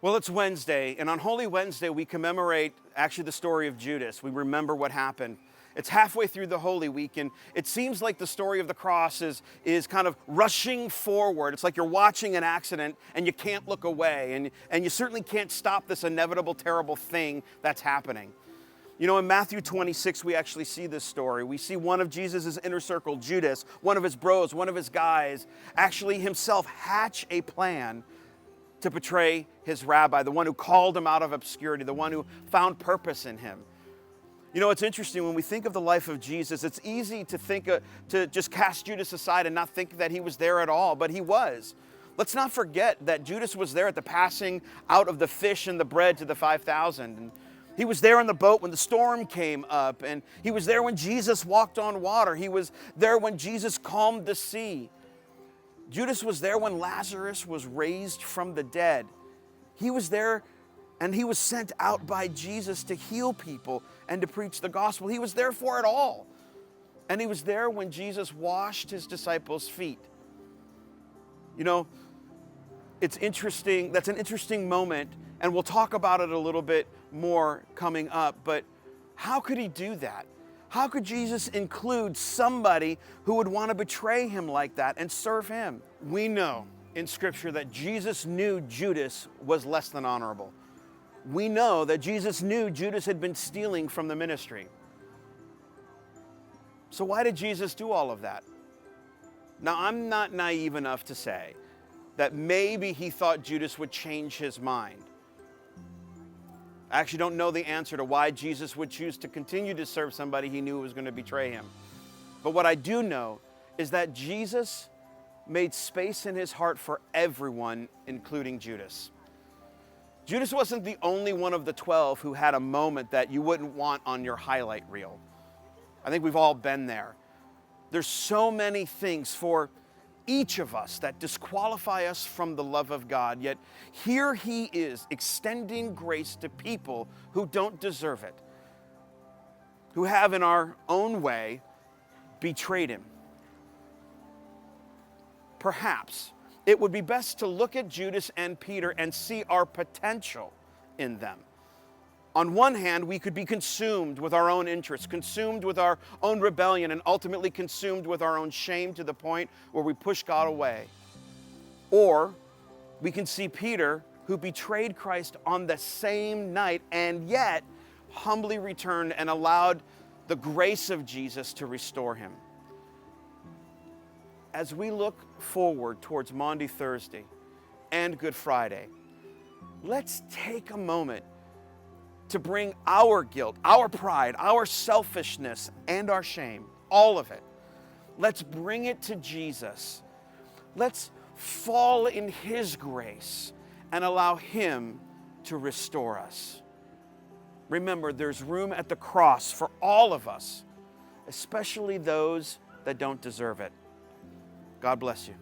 Well, it's Wednesday, and on Holy Wednesday, we commemorate actually the story of Judas. We remember what happened. It's halfway through the Holy Week, and it seems like the story of the cross is kind of rushing forward. It's like you're watching an accident and you can't look away, and you certainly can't stop this inevitable, terrible thing that's happening. You know, in Matthew 26, we actually see this story. We see one of Jesus' inner circle, Judas, one of his bros, one of his guys, actually himself hatch a plan to betray his rabbi, the one who called him out of obscurity, the one who found purpose in him. You know, it's interesting, when we think of the life of Jesus, it's easy to just cast Judas aside and not think that he was there at all, but he was. Let's not forget that Judas was there at the passing out of the fish and the bread to the 5,000. And he was there on the boat when the storm came up, and he was there when Jesus walked on water. He was there when Jesus calmed the sea. Judas was there when Lazarus was raised from the dead. He was there, and he was sent out by Jesus to heal people and to preach the gospel. He was there for it all. And he was there when Jesus washed his disciples' feet. You know, it's interesting. That's an interesting moment, and we'll talk about it a little bit more coming up. But how could he do that? How could Jesus include somebody who would want to betray him like that and serve him? We know in Scripture that Jesus knew Judas was less than honorable. We know that Jesus knew Judas had been stealing from the ministry. So why did Jesus do all of that? Now, I'm not naive enough to say that maybe he thought Judas would change his mind. I actually don't know the answer to why Jesus would choose to continue to serve somebody he knew was going to betray him. But what I do know is that Jesus made space in his heart for everyone, including Judas. Judas wasn't the only one of the 12 who had a moment that you wouldn't want on your highlight reel. I think we've all been there. There's so many things for each of us that disqualify us from the love of God, yet here he is extending grace to people who don't deserve it, who have in our own way betrayed him. Perhaps it would be best to look at Judas and Peter and see our potential in them. On one hand, we could be consumed with our own interests, consumed with our own rebellion, and ultimately consumed with our own shame to the point where we push God away. Or we can see Peter, who betrayed Christ on the same night and yet humbly returned and allowed the grace of Jesus to restore him. As we look forward towards Maundy Thursday and Good Friday, let's take a moment to bring our guilt, our pride, our selfishness, and our shame, all of it. Let's bring it to Jesus. Let's fall in his grace and allow him to restore us. Remember, there's room at the cross for all of us, especially those that don't deserve it. God bless you.